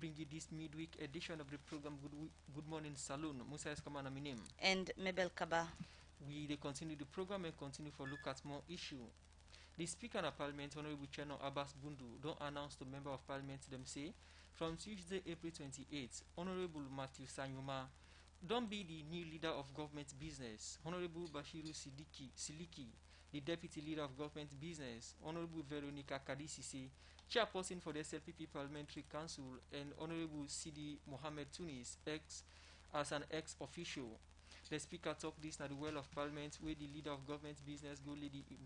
bring you this midweek edition of the program Good Morning Salone. Musa Eskamana Minim. And Mabel Kaba. We continue the program and continue for look at more issue. The Speaker of Parliament, Honorable Cheno Abbas Bundu, don't announce to Member of Parliament them say, from Tuesday, April 28th, Honorable Matthew Sanyuma don't be the new leader of government business. Honorable Bashiru Siliki, the deputy leader of government business. Honorable Veronica Kadisisi, chairperson for the SLPP Parliamentary Council, and Honorable Sidi Mohammed Tunis, as an ex-official. The Speaker talked this at the Well of Parliament, where the leader of government business go lead the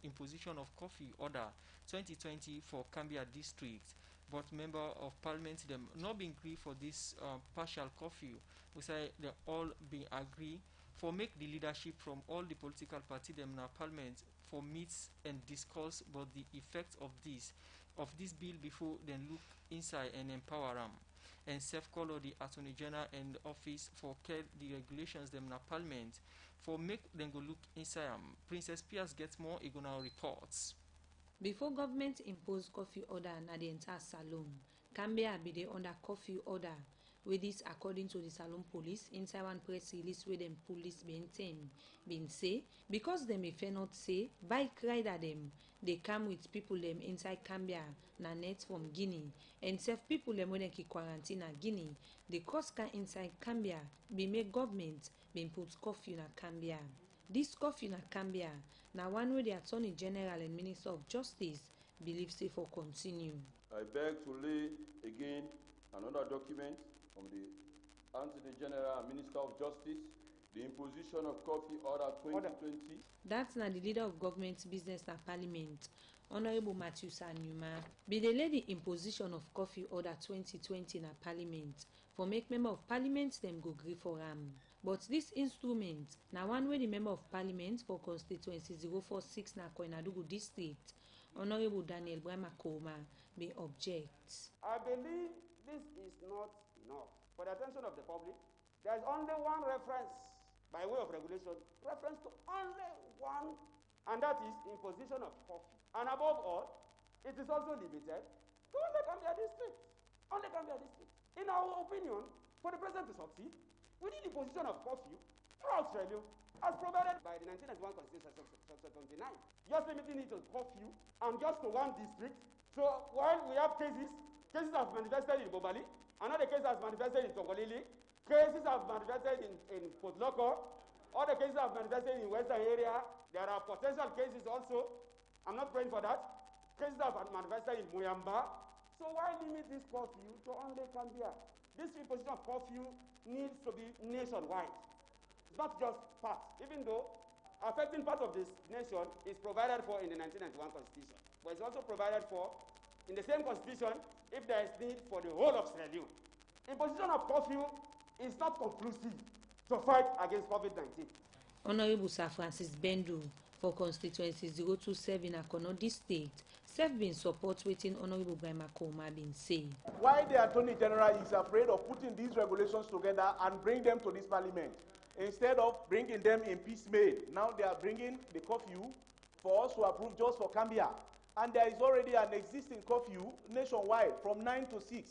imposition of coffee order 2020 for Cambia district. But member of Parliament them not being agree for this partial curfew. We say they all been agree for make the leadership from all the political party them in our Parliament for meets and discuss about the effects of this bill before then look inside and empower them. And self-color the Attorney General and office for care the regulations them in Parliament for make them go look inside. Princess Piers gets more Igonal reports. Before government impose curfew order na the entire salon, Cambia be dey under curfew order. With this, according to the Salon police, inside one press release where them police been say, because them if not say, bike rider them, they come with people them inside Cambia, na net from Guinea, and self people them when they keep quarantine na Guinea, the cost can inside Cambia, be make government, been put curfew na Cambia. This curfew na Cambia, na one way the Attorney General and Minister of Justice believe say for continue. I beg to lay again another document from the Attorney General and Minister of Justice, the imposition of curfew order 2020. That's na the leader of government business na Parliament, Honorable Matthew Sanyuma, be the lady imposition of curfew order 2020 na Parliament for make member of Parliament them go gree for But this instrument na one way the member of Parliament for constituency 046 na Koinadugu district, Honorable Daniel Bramakoma, may object. I believe this is not enough. For the attention of the public, there is only one reference by way of regulation, reference to only one, and that is imposition of curfew. And above all, it is also limited to only Cambia district. Only Cambia district. In our opinion, for the president to succeed, we need imposition of curfew throughout Australia, as provided by the 1991 Constitution, Section 29. Just limiting it to curfew and just to one district. So while we have cases have manifested in Bobali, another case has manifested in Tongolili, cases have manifested in Port Loko, other cases have manifested in Western area. There are potential cases also. I'm not praying for that. Cases have manifested in Muyamba. So why limit this curfew to only Cambia? This imposition of curfew needs to be nationwide. It's not just part, even though affecting part of this nation is provided for in the 1991 Constitution. But it's also provided for in the same Constitution if there is need for the whole of Sierra Leone. Imposition of curfew is not conclusive to fight against COVID-19. Honorable Sir Francis Bendu for constituency 027 Akono district, self been support waiting Honorable Bramakoma been say. Why the Attorney General is afraid of putting these regulations together and bring them to this Parliament instead of bringing them in piecemeal. Now they are bringing the curfew for us to approve just for Cambia. And there is already an existing curfew nationwide from 9 to 6.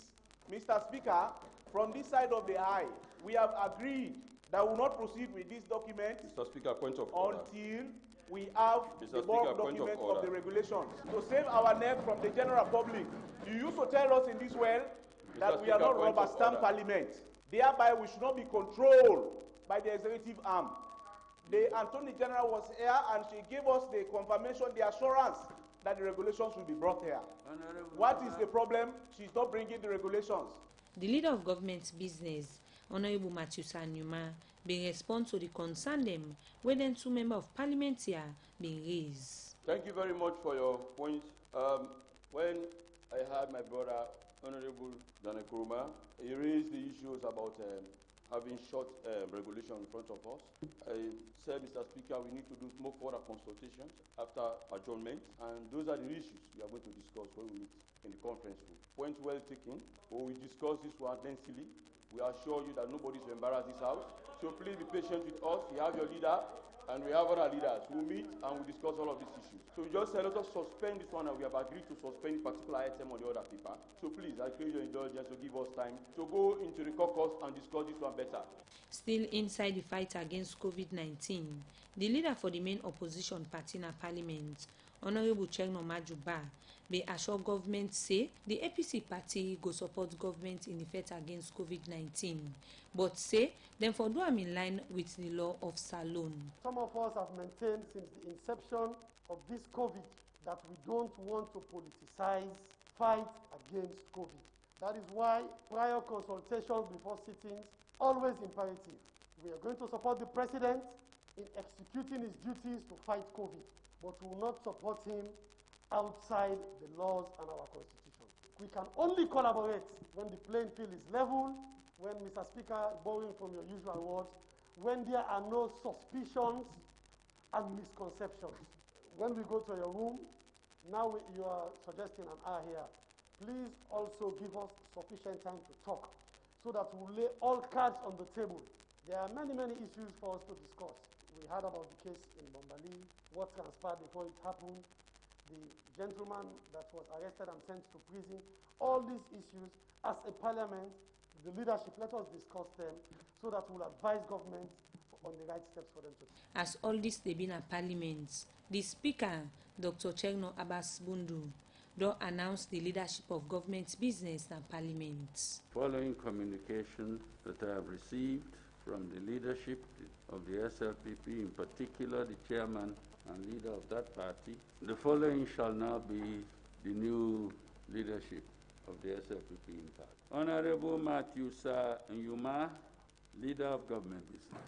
Mr. Speaker, from this side of the aisle, we have agreed that we will not proceed with this document Mr. Speaker, point of order. Until we have Mr. the Speaker, bulk document of the regulations. To save our neck from the general public, you used to tell us in this well that we are not rubber stamp Parliament. Thereby, we should not be controlled by the executive arm. The Attorney General was here and she gave us the confirmation, the assurance that the regulations will be brought here. What is the problem? She's not bringing the regulations. The leader of government business, Honorable Matthew Sanyuma, being respond to the concern them when then two members of Parliament here being raised. Thank you very much for your point. When I had my brother, Honorable Daniel Kuruma, he raised the issues about having short regulation in front of us. I said, Mr. Speaker, we need to do more further consultations after adjournment, and those are the issues we are going to discuss when we meet in the conference room. Point well taken. We will discuss this one densely We assure you that nobody is embarrassed this house. So please be patient with us. We have your leader, and we have other leaders. We'll meet and we'll discuss all of these issues. So we just said, let us suspend this one, and we have agreed to suspend a particular item on the other paper. So please, I crave your indulgence to give us time to go into the caucus and discuss this one better. Still inside the fight against COVID-19, the leader for the main opposition party na Parliament, Honorable Chegno Majuba, may assure government say the APC party go support government in the fight against COVID-19, but say dem for do am in line with the law of Salone. Some of us have maintained since the inception of this COVID that we don't want to politicize fight against COVID. That is why prior consultations before sittings always imperative. We are going to support the president in executing his duties to fight COVID, but we will not support him outside the laws and our constitution. We can only collaborate when the playing field is level, when, Mr. Speaker, borrowing from your usual words, when there are no suspicions and misconceptions. When we go to your room, now you are suggesting an hour here. Please also give us sufficient time to talk so that we'll lay all cards on the table. There are many, many issues for us to discuss. We heard about the case in Bombali, what transpired before it happened, the gentleman that was arrested and sent to prison. All these issues, as a parliament, the leadership, let us discuss them so that we'll advise government on the right steps for them to take. As all this dey be na Parliament, the Speaker, Dr. Chegno Abbas Bundu, don announce the leadership of government business na Parliament. Following communication that I have received from the leadership of the SLPP, in particular the chairman and leader of that party, the following shall now be the new leadership of the SLPP in Parliament. Honorable Matthew Sa Nyuma, leader of government business.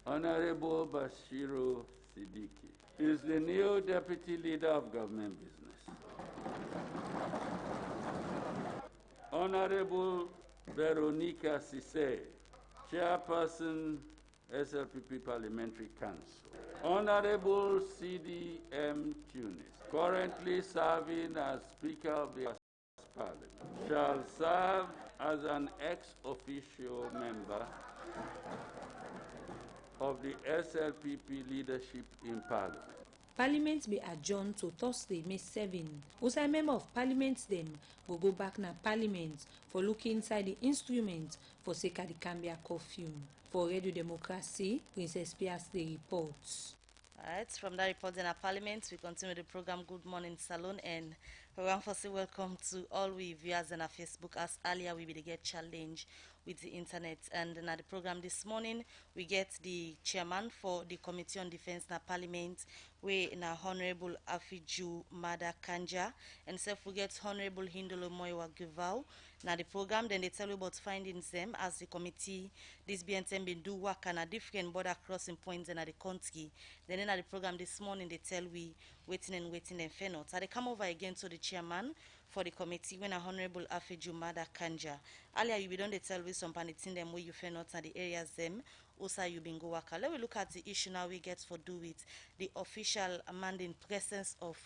Honorable Bashiru Siddiqui is the new deputy leader of government business. Honorable Veronica Sise, chairperson SLPP Parliamentary Council. Honorable CDM Tunis, currently serving as Speaker of the Parliament, shall serve as an ex-officio member of the SLPP leadership in Parliament. Parliament be adjourned to Thursday, May 7. Outside member of Parliament them go back na Parliament for looking inside the instrument for sake of the Cambia curfew. For Radio Democracy, Princess Pias the reports. Alright, from that report in our Parliament, we continue the program Good Morning Salone, and we want to say welcome to all we viewers on our Facebook. As earlier we will get challenge with the internet, and in the program this morning we get the chairman for the Committee on Defence in our Parliament, we na Honorable Afiju Mada Kanja, and self we get Honorable Hindolo Moiwa Givau. Now the program, then they tell you about findings them as the committee this BNTM been do work on a different border crossing points in the country. Then in the program this morning they tell we waiting and fair not. So they come over again to the chairman for the committee when a Honorable Afiju Mada Kanja. Earlier you be done they tell we some panitin them where you fair not and the areas them also you been go work. Let me look at the issue now we get for do with the official mandate presence of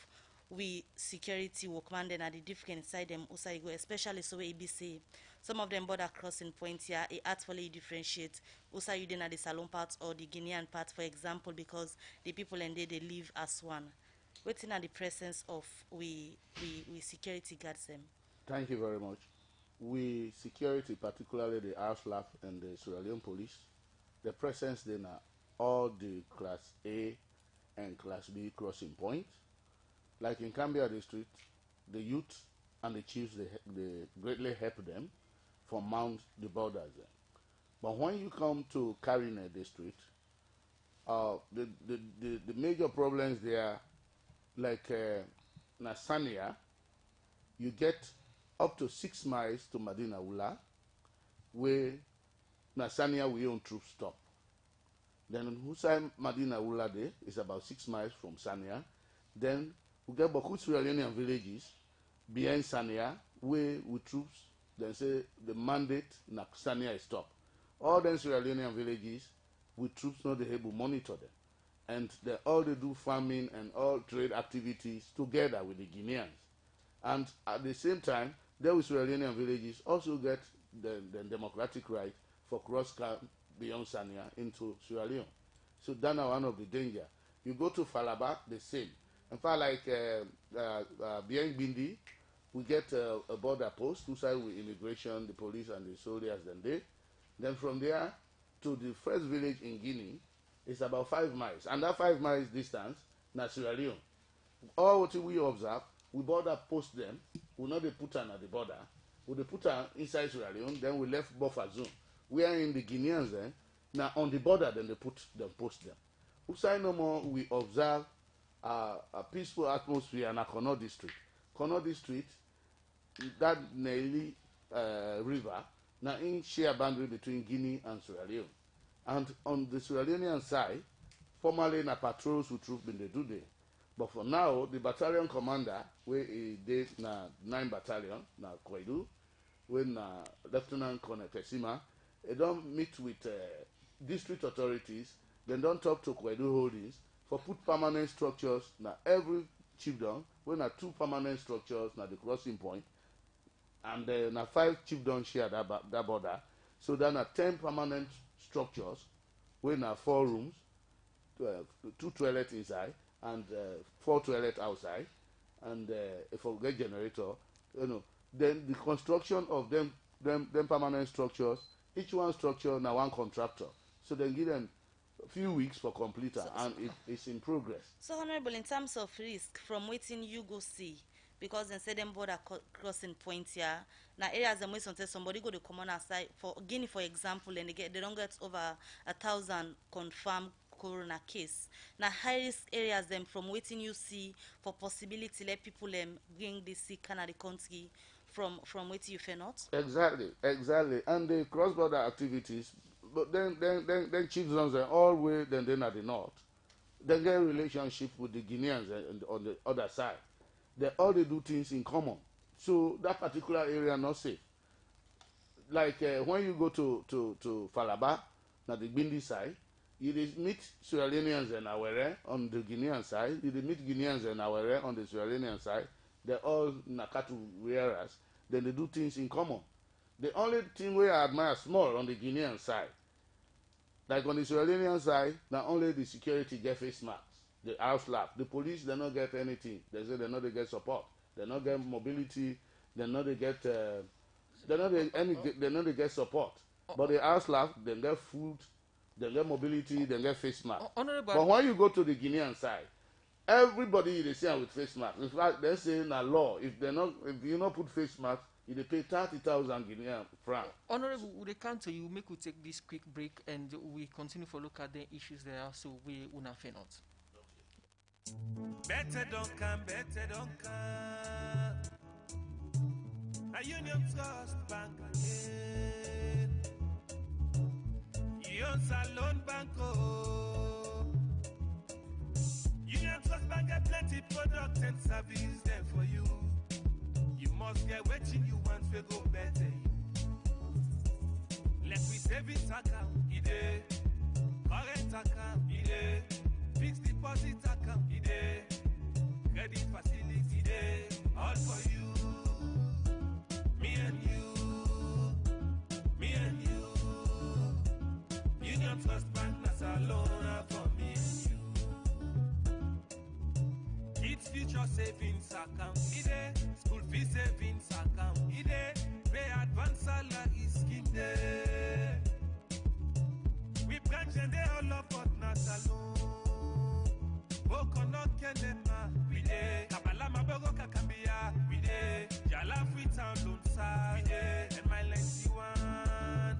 we security workman then at the different side them also go, especially so we be say some of them border crossing points here it actually differentiate also you then at the Salone part or the Guinean part, for example, because the people and they live as one. Waiting at the presence of we security guards them. Thank you very much. We security, particularly the ASLAF and the Sierra Leone police, the presence then are all the Class A and Class B crossing points. Like in Cambia district, the youth and the chiefs, they greatly help them for mount the borders. But when you come to Karine district, the major problems there, like Nasania, you get up to 6 miles to Madina Ula, where Nasania we own troops stop. Then Hussein Madina Ula Day is about 6 miles from Sania. Then we get Baku Sierra Leonean villages behind Sania, where with troops, then say the mandate na Sania is stop. All them Sierra Leonean villages with troops not able to monitor them. And all they do farming and all trade activities together with the Guineans. And at the same time, Then with Sierra Leonean villages also get the democratic right for cross-camp beyond Sania into Sierra Leone. So that's one of the danger. You go to Falaba, the same. In fact, like beyond Bindi, we get a border post, two sides with immigration, the police and the soldiers, then from there to the first village in Guinea, it's about 5 miles. And that 5 miles distance, na Sierra Leone. All what we observe, we border post them, we not they put them at the border, we they put them inside Sierra Leone, then we left buffer zone. We are in the Guineans then, now on the border, then they put them, post them. Outside no more, we observe a peaceful atmosphere in a Kono district. Kono district, that Nelly river, now in share boundary between Guinea and Sierra Leone. And on the Sierra Leonean side, formerly na patrols with troop been they do there. But for now, the battalion commander, where he did na 9 battalion, na Kwedu, when Lieutenant Colonel Tesima, they don't meet with district authorities, they don't talk to Kwedu holdings for put permanent structures na every chiefdom, when na 2 permanent structures na the crossing point, and na 5 chiefdoms share that border, so then na 10 permanent structures, when na 4 rooms, 2 toilets inside, and 4 toilets outside, and if I get generator, then the construction of them permanent structures, each one structure now 1 contractor, so they give them a few weeks for completer, and it's in progress. So, Honorable, in terms of risk, from waiting you go see, because they say them border crossing points here, now areas them where somebody go to common aside for Guinea, for example, and they don't get over 1,000 confirmed corona case. Now high risk areas them from waiting you see for possibility let people bring this sick kind of the country from waiting you fear not. Exactly, and the cross border activities, but then chiefs are all way then at the north. They get a relationship with the Guineans on the other side. They all they do things in common. So that particular area not safe. Like when you go to Falaba, na the Bindi side, you meet Sierra Leoneans and Awere on the Guinean side. You meet Guineans and Awere on the Sierra Leonean side. They're all Nakatu wearers. Then they do things in common. The only thing we admire small on the Guinean side, like on the Sierra Leonean side, not only the security get face masks, the house lap. The police, they not get anything. They say they not they get support. They not get mobility. They not they get they not they get support. But the house lap, they get food, they get mobility, they get face mask. But when you go to the Guinean side, everybody they see with face mask. In fact, they say in a law, if you not put face mask, you pay 30,000 Guinean francs. Honorable, would they come to you, make we take this quick break and we continue for look at the issues there, so we will not fail not. Better don't come. A Union Trust Bank again. Union Salone Banco. Union Trust Bank get plenty product and service there for you. You must get what you want to go better. Let me savings account, ide. Current account, ide. Fixed deposit account, ide. Credit facility, ide. All for you. Me and you. Union Trust Bank, na Salone for me and you. It's future savings account, ide. School fee savings account, ide. Pay advance salary scheme there. We branch and they all up at na Salone. Bokono kenema, we dey. Kabala mabogo kakambia, we dey. Jala free town loan sa, we dey. And my lengthy one,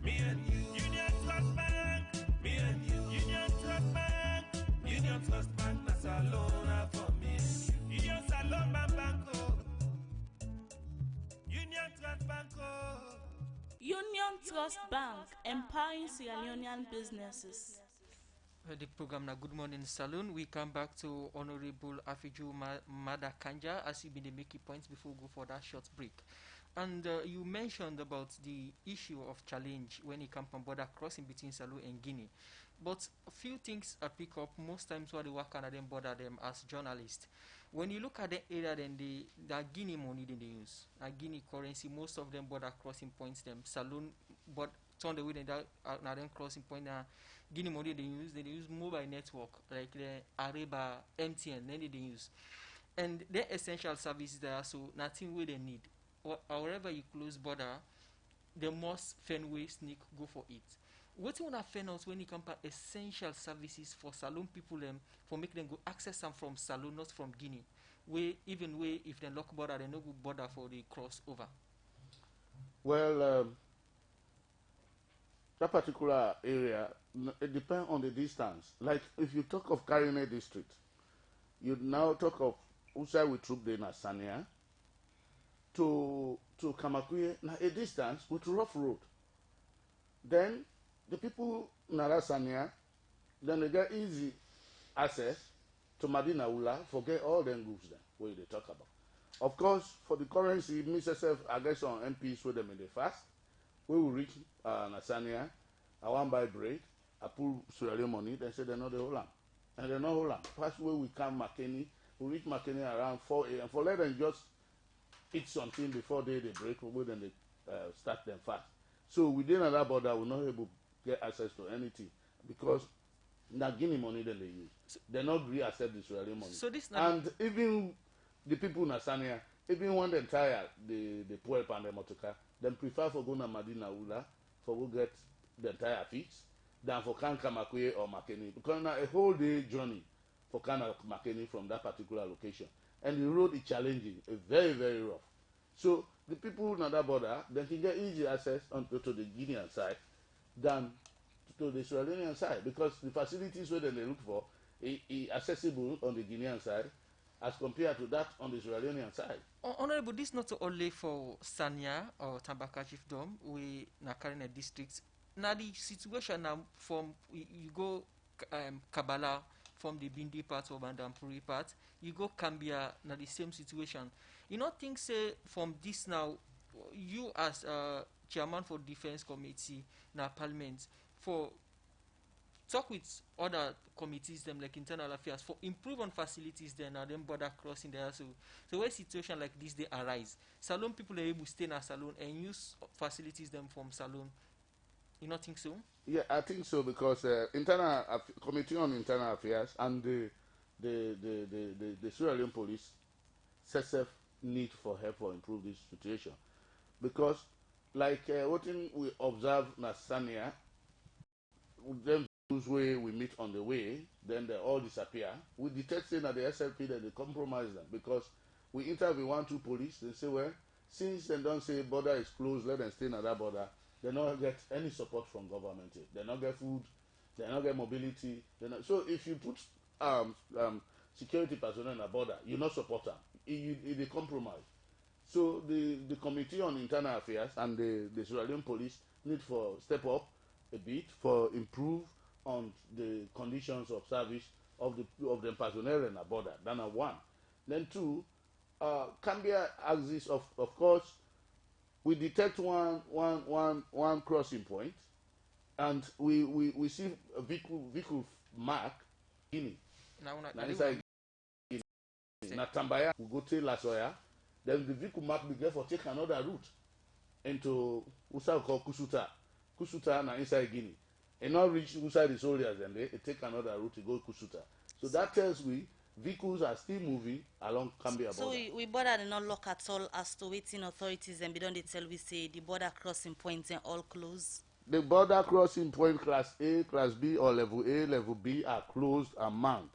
me and you. Union Trust Bank, me and you. Union Trust Bank, Union Trust Bank, na Salone for me and you. Union Salone Banco, Union Trust Banco. Union Trust Bank, empowering Sierra Leonean businesses. The program na Good Morning Salone. We come back to Honorable Afiju Madakanja as he been making points before we go for that short break. And you mentioned about the issue of challenge when it comes from border crossing between Salone and Guinea. But a few things I pick up most times while they work and I don't bother them as journalists. When you look at the area, then the Guinea money they use, a Guinea currency, most of them border crossing points them saloon, but turn the way they now them crossing point Guinea money they use mobile network like the Areba, MTN, then they use, and the essential services there, so nothing where they need. Or however you close border, the most Fenway sneak go for it. What you wanna find out when it comes to essential services for saloon people for make them go access them from saloon, not from Guinea. Where even way if they lock border, they no go border for the crossover. Well, that particular area, it depends on the distance. Like if you talk of Karine district, you now talk of Usai with troop in Asania to Kamakwe, now a distance with rough road. Then the people in Asania, then they get easy access to Madina Ula, forget all them groups there, where they talk about. Of course, for the currency, Mr. I guess on MPs with them in the fast. We will reach Nasania, I want buy bread, I pull Sierra Leone money, they say they're not the whole land. And they're not whole land. First way we come Makeni, we reach Makeni around 4 a.m. For let them just eat something before they break, then they start them fast. So within another border, we're not able to get access to anything because now Guinea money that they use. So, they not really accept the Sierra Leone money. So this and even the people in Nasania, even when they're tired, the poor and the motoka, them prefer for going to Madina Ula for go get the entire fix than for Kamakwe or Makeni. Because now a whole day journey for Makeni from that particular location. And the road is challenging, very, very rough. So the people on that border, they can get easy access to the Guinean side than to the Sierra Leonean side because the facilities where they look for are accessible on the Guinean side as compared to that on the Sierra Leonean side. Honorable, this not only for Sanya or Tambaka Chiefdom, we na Karine districts. Now the situation now from you go Kabala from the Bindi part or Bandampuri part, you go Cambia, now the same situation. You not think say from this now, you as chairman for defense committee na parliament for talk with other committees them like internal affairs for improve on facilities then and then border crossing there so where situation like this they arise saloon people are able to stay in a saloon and use facilities them from saloon. You not think so? Yeah, I think so because committee on internal affairs and the Sierra Leone police SSF need for help for improve this situation because like what we observe in Sania, them those way we meet on the way, then they all disappear. We detect saying at the SLP that they compromise them because we interview 1-2 police. They say, well, since they don't say border is closed, let them stay in that border. They don't get any support from government. They don't get food. They don't get mobility. So if you put security personnel in a border, you not support them. It is compromise. So the Committee on Internal Affairs and the Sierra Leone Police need for step up a bit for improve on the conditions of service of the personnel in a border. That's one. Then two, Cambia axis of course we detect one crossing point and we see a vehicle mark Guinea. Now inside Guinea. Na Tambaya we go to Lasoya, then the vehicle mark be for take another route into Usa called Kusuta na inside Guinea. And not reach inside the soldiers and they take another route to go Kusuta. So that tells me vehicles are still moving along Cambia border. So we border did not look at all as to waiting authorities and beyond they tell we say the border crossing points and all closed. The border crossing point class A, class B or level A, level B are closed and manned.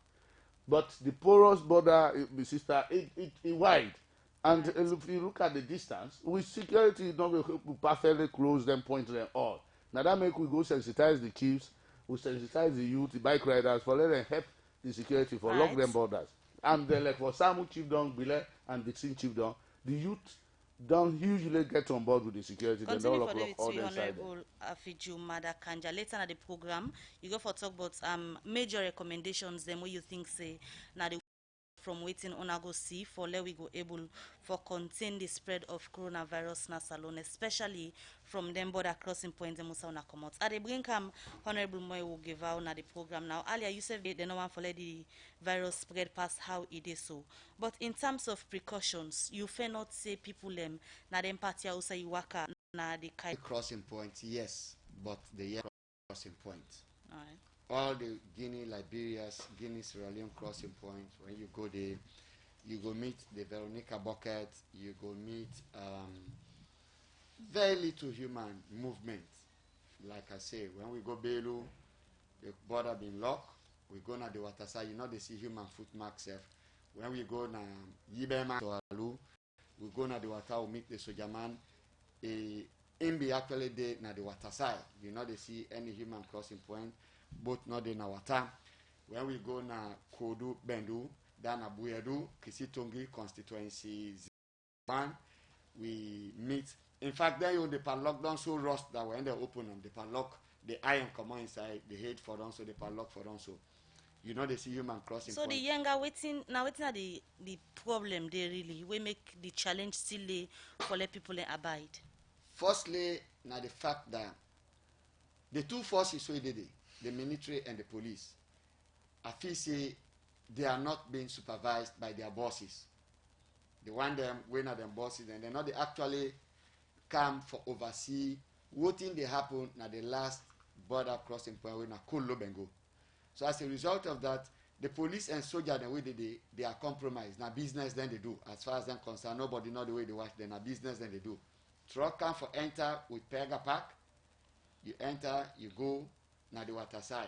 But the porous border, sister, it wide. And if you look at the distance, with security, not going to perfectly close them, point them all. Now that make we go sensitize the chiefs, we sensitize the youth, the bike riders, for let them help the security for lock them borders. And then like for Samu Chiefdom, Bile and Dixon Chiefdom, the youth don't usually get on board with the security. Continue they don't for lock all them side. Honorable Afiju Madakanja. Later in the program, you go for talk about major recommendations them where you think say now the from waiting on go see for let we go able for contain the spread of coronavirus na Salone, especially from them border crossing points and musa una come out. At the bring Honorable Moy will give out na the program now. Earlier you said they no one for let the virus spread past how it is so. But in terms of precautions, you fair not say people na them party also you waka na the crossing points, yes, but the crossing points. Alright. All the Guinea, Guinea, Sierra Leone crossing points, when you go there, you go meet the Veronica bucket, you go meet very little human movement. Like I say, when we go Belu, the border been locked, we go na the water side, you know they see human foot marks. When we go na Yibema, we go na the water, we meet the sojaman. In be actually there na the water side, you know they see any human crossing point, both not in our water. When we go na Kodu, Bendu, then Abuedu, Kisitongi constituency 1, we meet. In fact, then you the padlock don't so rust that when they open them, the padlock, the iron come on inside, the head for them, so the padlock for them, so you know they see human crossing so point. the younger waiting now waiting at the problem they really we make the challenge still for let people abide. Firstly, now the fact that the two forces we did it, the military and the police, I feel say they are not being supervised by their bosses. They want them when are them bosses and they're not they actually come for oversee what thing they happen at the last border crossing point when a Kolo Bengo. So as a result of that, the police and soldier the way they are compromised. Now business then they do. As far as them concerned, nobody know the way they watch them. Now business then they do. Truck come for enter with Pega Pack. You enter, you go na the water side.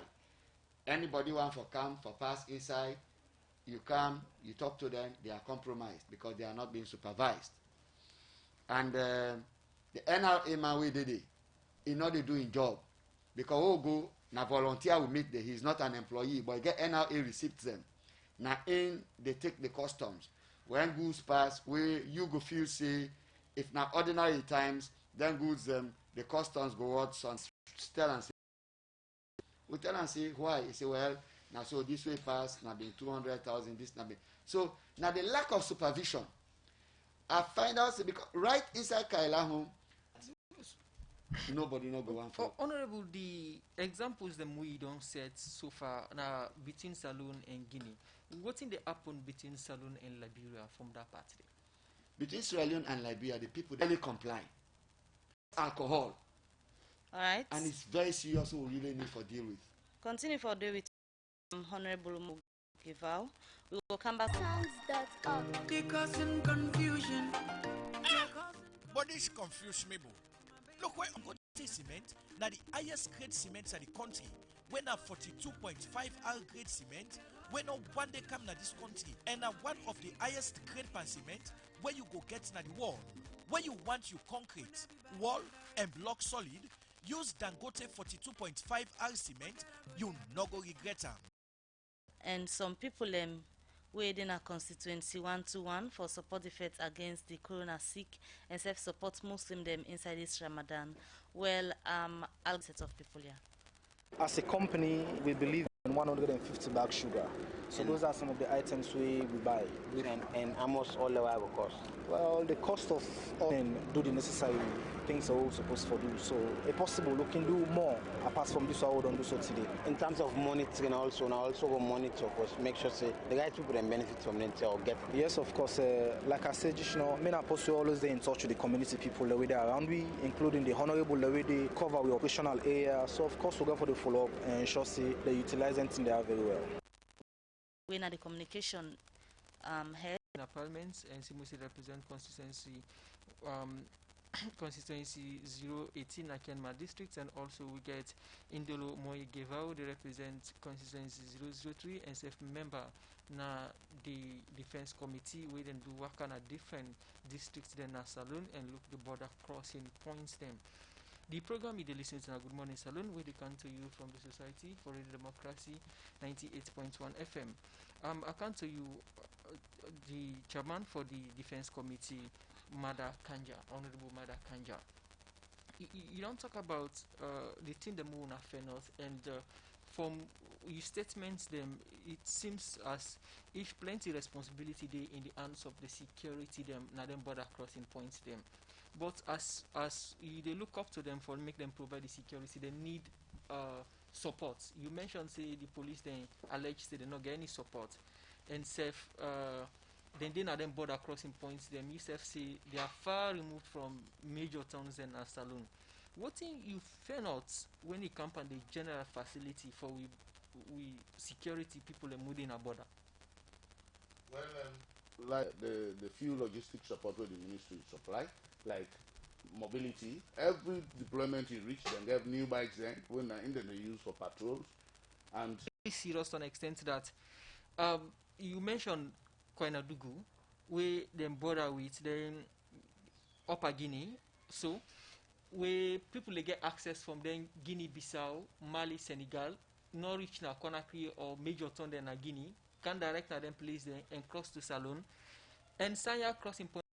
Anybody want for come for pass inside, you come, you talk to them, they are compromised because they are not being supervised. And the NRA man we did it, he not they doing job. Because who go, na volunteer will meet them, he's not an employee, but get NRA receipts them. Now in, they take the customs. When goods pass, where you go feel say, if na ordinary times, then goods the customs go out, so tell and say, we tell and say, why? He say, well, now so this way pass, now been 200,000, this now been. So now the lack of supervision, I find out because right inside Kaila home, nobody no go on for. Honorable, the examples them we don't set so far now between Salone and Guinea. What in the happen between Salone and Liberia from that part there? Between Sierra Leone and Liberia, the people really comply. Alcohol. All right. And it's very serious, so we really need for deal with. Continue for deal with Honorable Mugivao. We will come back. Sounds that up. They causing confusion. But this confuse me, bro. Look where I'm going to cement. Now the highest grade cement at the country. When a 42.5 R grade cement, when no one day come na this country, and one of the highest grade pan cement, where you go get na the wall. Where you want you concrete, wall and block solid, use Dangote 42.5 R cement, you no go regret them. And some people waiting a constituency 121 for support effects against the corona sick and self-support Muslim them inside this Ramadan. Well, I'll set of people here. As a company, we believe in 150 bag sugar. So those are some of the items we buy. And almost all the way cost. Well, the cost of do the necessary things that we're supposed to do. So if possible, we can do more apart from this what we don't do so today. In terms of monitoring also, now also go monitor, of course, make sure say the right people can benefit from it or get. Yes, of course. Like I said, just now, me and Apostle always in touch with the community people the way they are around we, including the honorable the way they cover the operational area. So of course we go for the follow-up and ensure say they utilize anything they are very well. When at the communication head. Parliament and Simusi represent constituency constituency 018 Akenma district, and also we get Indolo Moy Gevao, they represent constituency 003 and self member na the defense committee we then do work on a different districts than na Salone and look the border crossing points them. The program is listening to Good Morning Salone, where they come to you from the Society for Radio Democracy 98.1 FM. I come to you the chairman for the defense committee, Mada Kanja, Honorable Mada Kanja. You don't talk about the thing the moon fairness and from your statements them, it seems as if plenty responsibility they in the hands of the security them, now them border crossing points them. But as they look up to them for make them provide the security, they need support. You mentioned say the police then alleged say they not get any support, and self then they now them border crossing points them. You self say they are far removed from major towns and a saloon. What thing you fear not when it comes on the general facility for we security people are moving a border? Well, like the few logistic support where the ministry supply, like mobility, every deployment you reach, then they have new bikes then, when in they use for patrols, and Very serious to an extent that you mentioned Koinadugu, where them border with then Upper Guinea, so where people they get access from then Guinea-Bissau, Mali, Senegal, not reach na Conakry or major town then na Guinea, can direct na them place there and cross to Salone, and Sanya crossing point.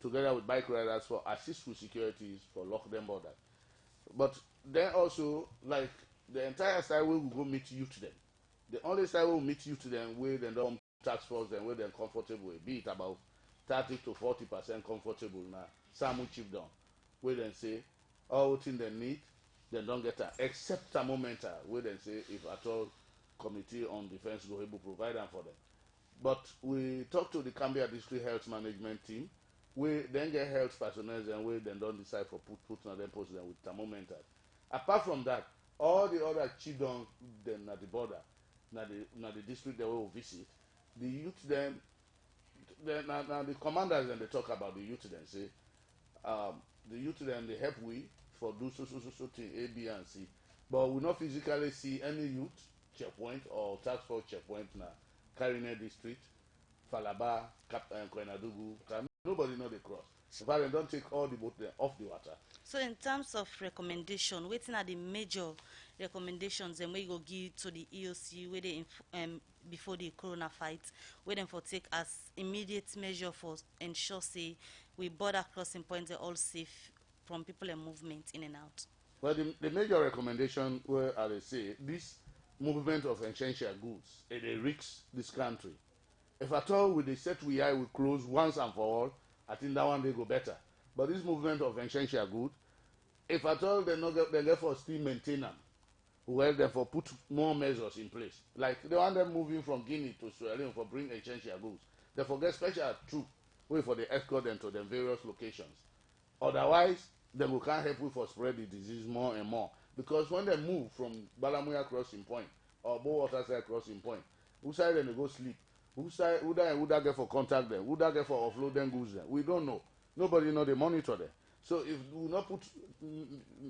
together with bike riders for assist with securities for lock them border. But then also, like the entire side we will go meet you to them. The only side we will meet you to them where they don't tax force and where they're comfortable, be it about 30 to 40% comfortable now. Some will chip down. Where they say all things they need, they don't get that. Except a momenta where they say if at all committee on defense go able to provide them for them. But we talk to the Cambia District Health Management team. We then get health personnel and we then don't decide for put on them post them with thermometers. Apart from that, all the other children then at the border, now the district they will visit, the youth then now the commanders then they talk about the youth then say the youth then they help we for do so thing A, B and C. But we not physically see any youth checkpoint or task force checkpoint now carrying district, Falaba, Koinadugu, nobody know the cross. In fact, they don't take all the boat there off the water. So in terms of recommendation, waiting at the major recommendations and we go give to the EOC where they before the corona fight, where them for take as immediate measure for ensure say we border crossing points are all safe from people and movement in and out. Well, the major recommendation where I say this movement of essential goods, it risks this country. If at all with the set we are, we close once and for all, I think that one they go better. But this movement of essential good, if at all they not get, they therefore still maintain them, well, therefore put more measures in place. Like they want them moving from Guinea to Sierra Leone for bring essential goods. They forget special troop wait for the escort them to the various locations. Otherwise, they will can't help you for spread the disease more and more. Because when they move from Balamuya crossing point or Bowater side crossing point, who side then they go sleep? Who side who that get for contact them? Who that get for offload them goods them? We don't know. Nobody know they monitor them. So if we not put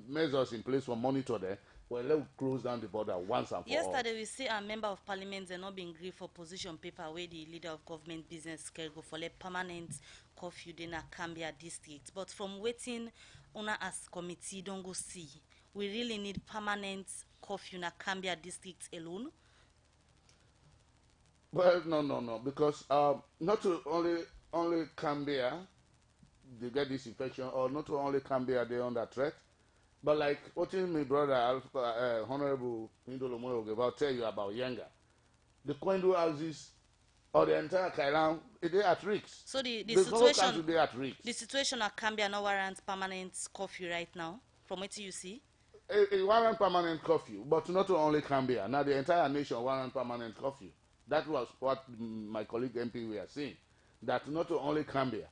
measures in place for monitor them, well, let's close down the border once and for all. Yesterday, we see a member of parliament are not being grieved for position paper where the leader of government business can go for a permanent curfew in a Cambia district. But from waiting on as committee don't go see, we really need permanent curfew in a Cambia district alone. Well, no, because not to only Cambia they get this infection, or not to only Cambia they under threat, but like what my brother Honorable Indolomo about tell you about Yenga, the Kwendu houses or the entire Kailan, they at risk. So the situation they at risk. The situation at Cambia no warrants permanent curfew right now, from what you see. It warrant permanent curfew, but not to only Cambia. Now the entire nation warrant permanent curfew. That was what my colleague MP were saying. That not to only Cambia.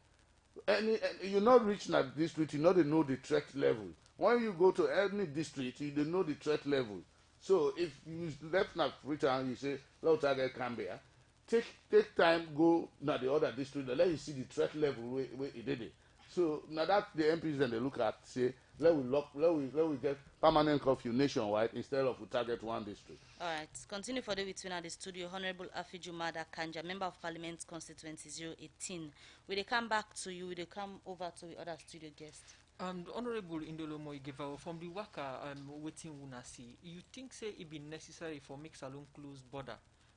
You not reach that district, you know they know the threat level. When you go to any district, you they know the threat level. So if you left na return, you say, "Let target Cambia." Take time, go na the other district, and let you see the threat level where it did it. So now that the MPs then they look at say, let we get permanent curfew nationwide instead of we target one district. All right, continue for the between at the studio. Honorable Afijumada Kanja, Member of Parliament Constituency 018. Will they come back to you? Will they come over to the other studio guest? Honorable Indolomo Igevao, from the worker waiting una see, you think say it be necessary for make Salone close border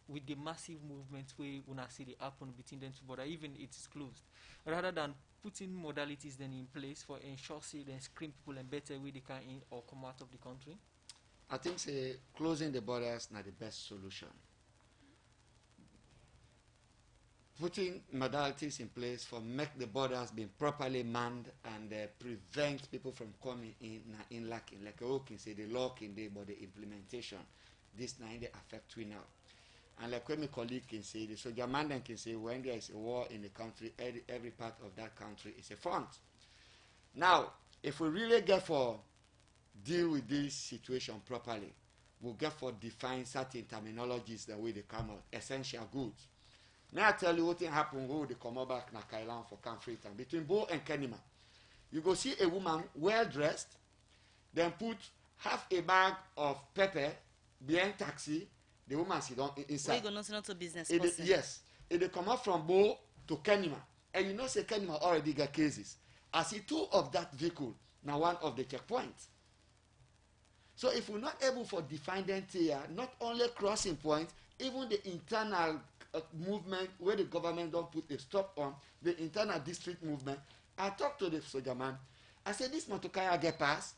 with the massive movements where una see they happen between them two border, even it is closed, rather than putting modalities then in place for ensure say then screen people and better way they can in or come out of the country? I think say closing the borders not the best solution. Putting modalities in place for make the borders being properly manned and prevent people from coming in lacking. Like I can say the law can do, but the implementation, this now they affect we now. And like when my colleague can say, the soldier man can say when there is a war in the country, every part of that country is a front. Now, if we really get for deal with this situation properly, we'll get for define certain terminologies the way they come out, essential goods. May I tell you what happened when they come back na Kailan for country time between Bo and Kenima. You go see a woman well dressed, then put half a bag of pepper behind taxi. The woman sit down inside. We go not to business person. Yes, they come out from Bo to Kenima, and you know say Kenima already got cases. I see two of that vehicle now one of the checkpoints. So if we're not able to define them here, not only crossing points, even the internal movement where the government don't put a stop on, the internal district movement. I talked to the soldier man. I said, this Motokaya get pass.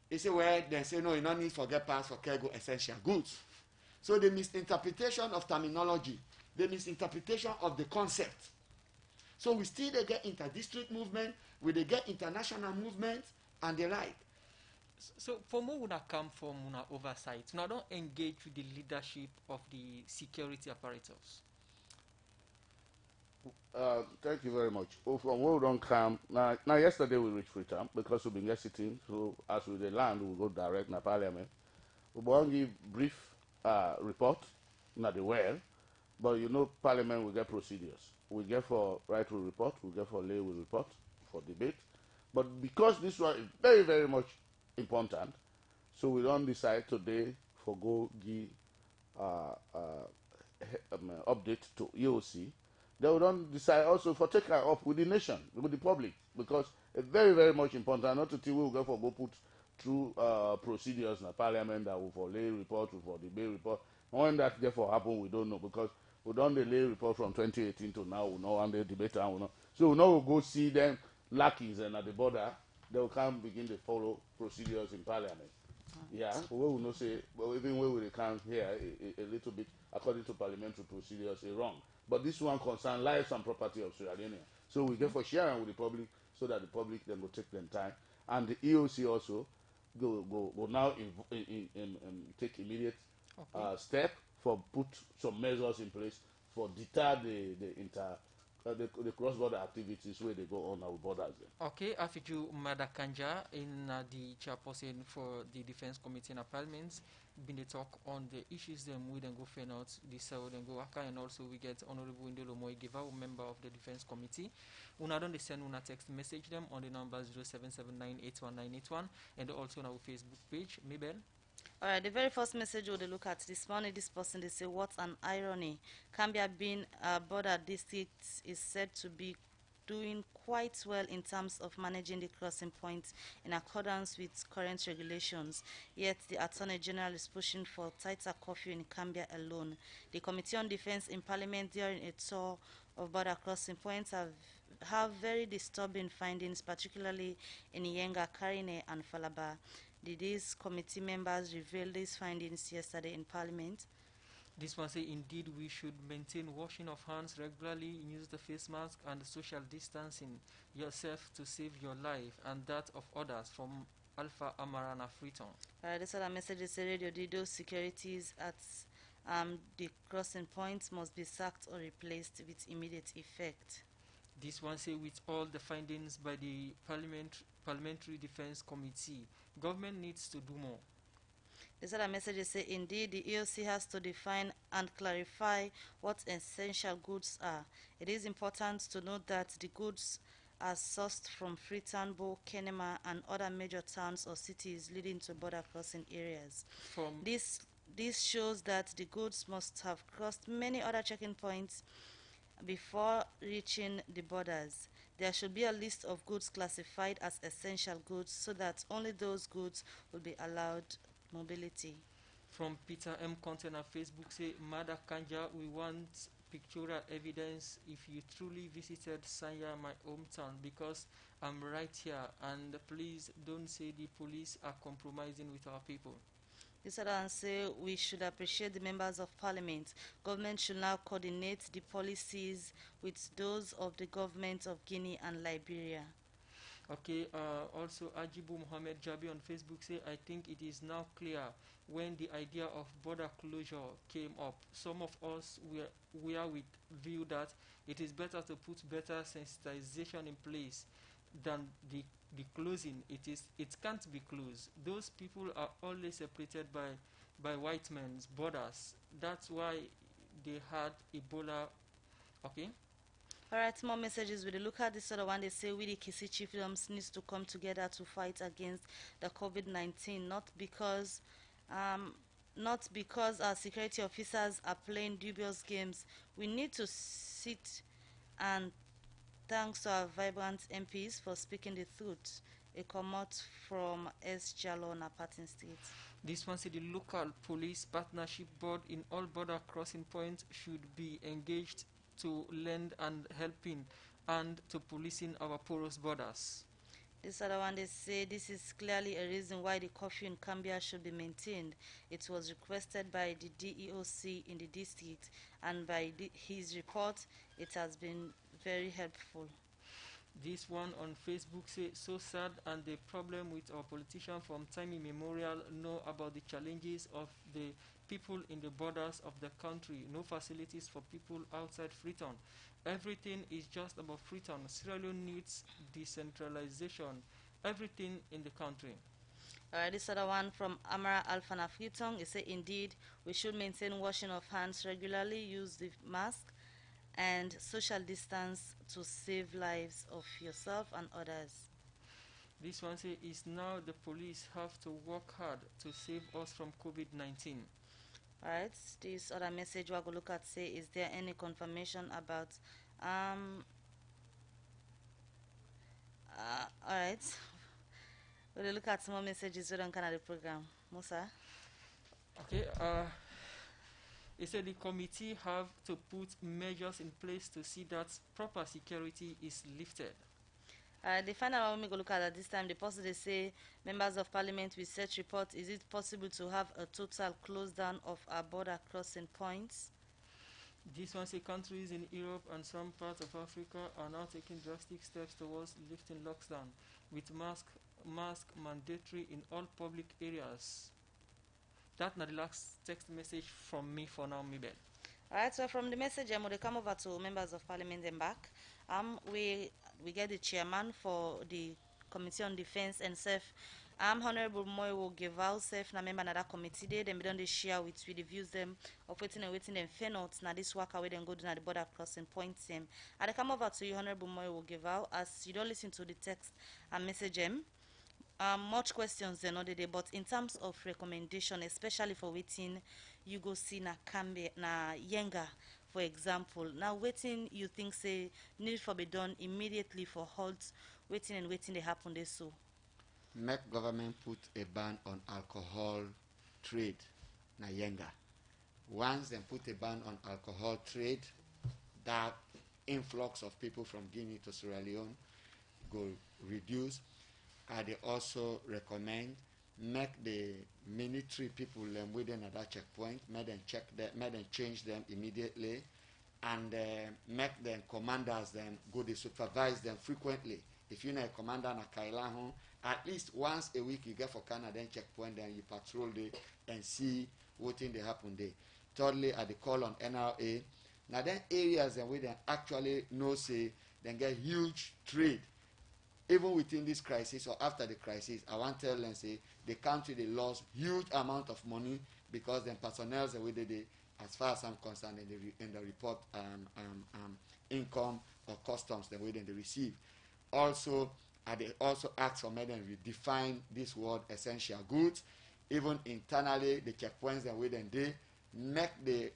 He said, well, they say, no, you don't need for get pass for cargo essential goods. So the misinterpretation of terminology, the misinterpretation of the concept. So we still they get inter-district movement, we they get international movement, and the like. So for more would come from una oversight. Now don't engage with the leadership of the security apparatus. Thank you very much. Oh, from where we don't come now. Yesterday we reached Freetown because we've been sitting. So as with the land, we go direct na Parliament. We want to give brief report, not the well, but you know Parliament will get procedures. We get for right to report, we get for lay will report for debate. But because this one is very, very much important, so we don't decide today for go give update to EOC. Then we don't decide also for take up with the nation, with the public, because it's very, very much important. Not until we will go for go put through procedures in the Parliament that will for lay report, for debate report. When that therefore happen, we don't know because we don't delay report from 2018 to now. We know when they debate and we know. So we know we'll go see them lackeys and at the border. They will come begin to follow procedures in Parliament. Yeah, but we will not say, well, even where we can here a little bit according to parliamentary procedures, wrong. But this one concerns lives and property of Sierra Leone. So we get for sharing with the public so that the public then will take them time. And the EOC also go now take immediate step for put some measures in place for deter the cross-border activities where they go on our borders. Okay, Afiju Madakanja in the chairperson for the Defense Committee in Parliament been the talk on the issues them we then go find out this then go Aka, and also we get Honorable Indolo Moigiva, member of the Defense Committee. Una don't send una text message them on the number 0779819181 and also on our Facebook page. Mabel. Alright, the very first message we'll look at this morning, this person they say, what an irony. Cambia being a border district is said to be doing quite well in terms of managing the crossing points in accordance with current regulations. Yet the Attorney General is pushing for tighter curfew in Cambia alone. The Committee on Defense in Parliament during a tour of border crossing points have very disturbing findings, particularly in Yenga, Karine and Falaba. Did these committee members reveal these findings yesterday in Parliament? This one say indeed we should maintain washing of hands regularly, use the face mask and social distancing yourself to save your life and that of others. From Alpha Amarana Freetown. This other message is Radio Dido securities at the crossing points must be sacked or replaced with immediate effect. This one say with all the findings by the Parliamentary Defense Committee, government needs to do more. This other message say indeed the EOC has to define and clarify what essential goods are. It is important to note that the goods are sourced from Freetown, Bo, Kenema and other major towns or cities leading to border crossing areas. This shows that the goods must have crossed many other checking points before reaching the borders. There should be a list of goods classified as essential goods so that only those goods will be allowed mobility. From Peter M. Content on Facebook say, Mada Kanja, we want pictorial evidence if you truly visited Sanya, my hometown, because I'm right here, and please don't say the police are compromising with our people. This other one say we should appreciate the members of parliament. Government should now coordinate the policies with those of the government of Guinea and Liberia. Okay, also Ajibu Mohammed Jabi on Facebook say, I think it is now clear when the idea of border closure came up. Some of us were with view that it is better to put better sensitization in place than the closing. It can't be closed. Those people are always separated by white men's borders. That's why they had Ebola. Okay. Alright, more messages. We look at this other one. They say we the Kisi chiefdoms needs to come together to fight against the COVID-19, not because our security officers are playing dubious games. We need to sit, and thanks to our vibrant MPs for speaking the truth. A comment from S. Jalo on Apartment State. This one said the local police partnership board in all border crossing points should be engaged to lend and helping and to policing our porous borders. This other one, they say this is clearly a reason why the curfew in Cambia should be maintained. It was requested by the DEOC in the district, and by his report, it has been very helpful. This one on Facebook says, so sad, and the problem with our politicians from time immemorial know about the challenges of the people in the borders of the country. No facilities for people outside Freetown. Everything is just about Freetown. Sierra Leone needs decentralization. Everything in the country. Alright, this other one from Amara Alfana Freetown. It says, indeed, we should maintain washing of hands regularly, use the mask, and social distance to save lives of yourself and others. This one says, is now the police have to work hard to save us from COVID-19. Alright, this other message we're going to look at say, is there any confirmation about alright, we'll look at some more messages we don't kind of the program. Musa? Okay, it said the committee have to put measures in place to see that proper security is lifted. The final one we go look at this time, the person they say, members of parliament will set report, is it possible to have a total close down of our border crossing points? This one say countries in Europe and some parts of Africa are now taking drastic steps towards lifting lockdown with mask mandatory in all public areas. That's not the last text message from me for now, Mibel. Alright, so from the message, I'm going to come over to members of parliament and back. We get the chairman for the Committee on Defense and Self. Honorable Moy will give out self na member na that committee day. Then we don't share with the views them of waiting them fair notes. Now this work away then go to the border crossing points him. I come over to you, Honorable Moy will give out as you don't listen to the text and message him. Much questions they know today, but in terms of recommendation, especially for waiting, you go see na Kambe na Yenga, for example. Now waiting you think say need for be done immediately for halt waiting and waiting they happen this so. Make government put a ban on alcohol trade na Yenga. Once they put a ban on alcohol trade, that influx of people from Guinea to Sierra Leone go reduce. They also recommend make the military people within that checkpoint, make them change them immediately, and make them commanders them go to supervise them frequently. If you're not a commander na Kailahu, at least once a week you get for Canada checkpoint, then you patrol there and see what thing they happen there. Thirdly, at the call on NRA, now then areas where they actually know say they get huge trade. Even within this crisis or after the crisis, I want to tell them say the country they lost huge amount of money because the personnel the way they as far as I'm concerned in the report income or customs the way they receive. Also, they also ask for me to redefine this word essential goods. Even internally, the checkpoints the way they make the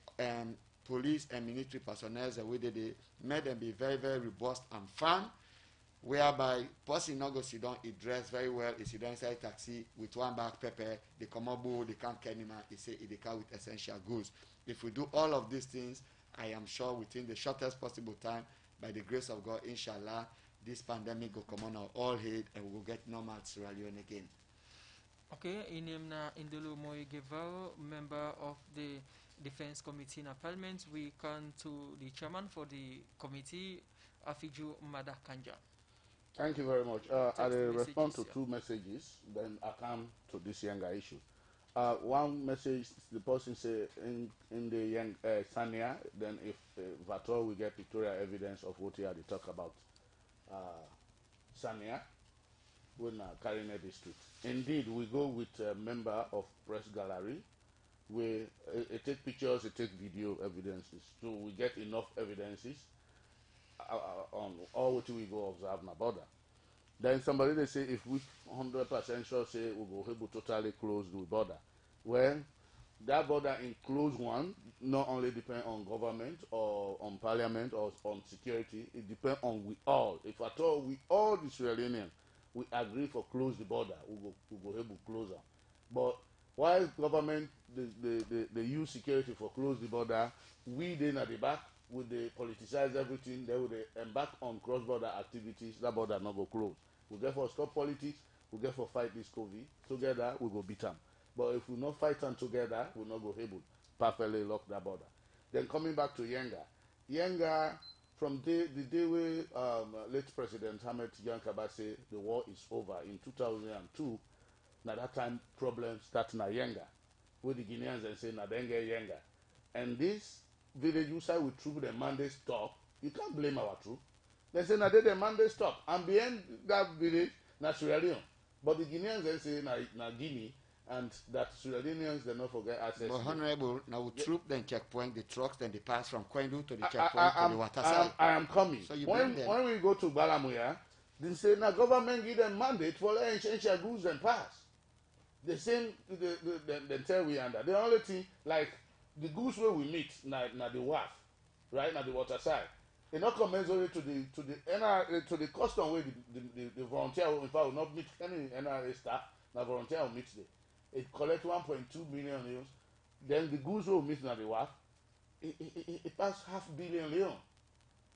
police and military personnel the way they make them be very, very robust and firm. Whereby person not go sit down, he dress very well, he sit down inside taxi with one bag pepper, they come up board, they can't carry him, he say he can with essential goods. If we do all of these things, I am sure within the shortest possible time, by the grace of God, inshallah, this pandemic will come on our all head and we will get normal Sierra Leone again. Okay, inimna Indolo Moye Guevara, member of the Defense Committee in Parliament. We come to the chairman for the committee, Afiju Madakanja. Thank you very much. I Text will respond to yeah. 2 messages, then I come to this younger issue. One message, the person say in the young Sanya, then if Vator will get pictorial evidence of what he had to talk about Sanya, when Karine district. Indeed, we go with a member of press gallery. We take pictures, it take video evidences. So we get enough evidences on all what we go observe in the border. Then somebody they say if we 100% sure say we go able totally close the border. Well, that border includes one, not only depend on government or on parliament or on security, it depends on we all. If at all we all the Sierra Leoneans, we agree for close the border, we go able closer. But while government they use security for close the border, we then at the back would they politicize everything, they would embark on cross-border activities, that border not go close. We therefore stop politics, we therefore fight this COVID. Together we go beat them. But if we not fight them together, we not go able perfectly lock that border. Then coming back to Yenga, from the day we late President Hamed Yankaba say the war is over in 2002, now that time problem start na Yenga, where the Guineans and say na dengue Yenga, and this village side with troop the mandate stop. You can't blame our troop. They say na they the mandate stop, and behind that village na Sierra Leone, but the Guineans then say na Guinea. And that Sierra Leoneans they not forget access. But Honorable, now we troop then checkpoint the trucks, then they pass from Kwendu to the checkpoint to the water side. I am coming. So you when we go to Balamuya, they say now government give them mandate for exchange goods and pass. The same they tell we under. The only thing like the goods where we meet na the wharf, right na the water side. They not commensurate to the custom where the volunteer in fact will not meet any NRA staff. Now volunteer will meet there. It collect 1.2 million leons. Then the goods will meet na the wharf. It pass $500 million.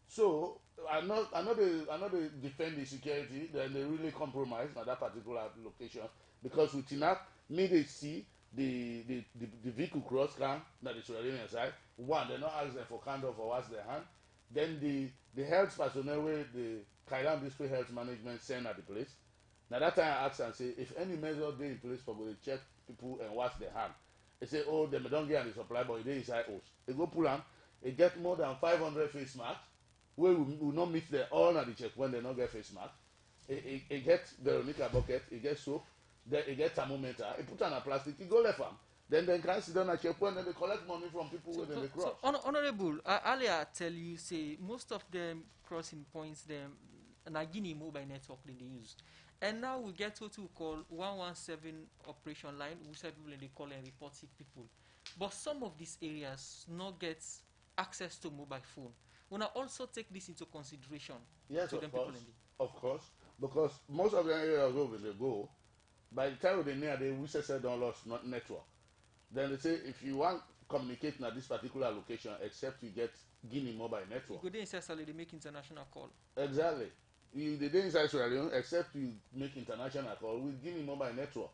So I know they defend the security. Then they really compromise na that particular location because with enough me they see the vehicle cross can na the Sierra Leonean side. One, they not ask them for kind of or wash their hand. Then the health personnel where the Kailan District Health Management send at the place. Now that time I ask and say if any measure they in place for go to check people and wash their hand. They say oh them don't get any supply but they inside house. They go pull them. They get more than 500 face masks. Where we will not meet them all at the check when they not get face mask. It get Veronica bucket. It get soap. Then it get thermometer. It put on a plastic. It go left them. Then they can sit down at checkpoint and they collect money from people where they cross. So, Honorable, earlier tell you say most of them crossing points them na Guinea mobile network they use. And now we get what we call 117 operation line, which some people they call and report sick people. But some of these areas not get access to mobile phone. We now also take this into consideration. Yes, to of them course. people in Of course. Because most of the areas where they go, by the time they near, they wish they don't lost network. Then they say if you want communicate at this particular location, except you get Guinea mobile network. You go there inside they make international call. Exactly. The day inside Sierra Leone, except you make international call with Guinea mobile network.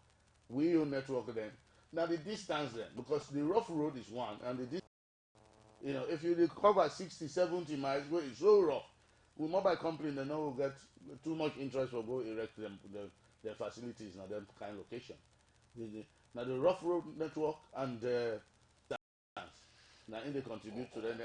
We own network then. Now the distance then, because the rough road is one, and the distance, if you cover 60, 70 miles, where it's so rough, with mobile company, they know get too much interest for go erect them their facilities in them kind of location. Now the rough road network and now in they contribute to them.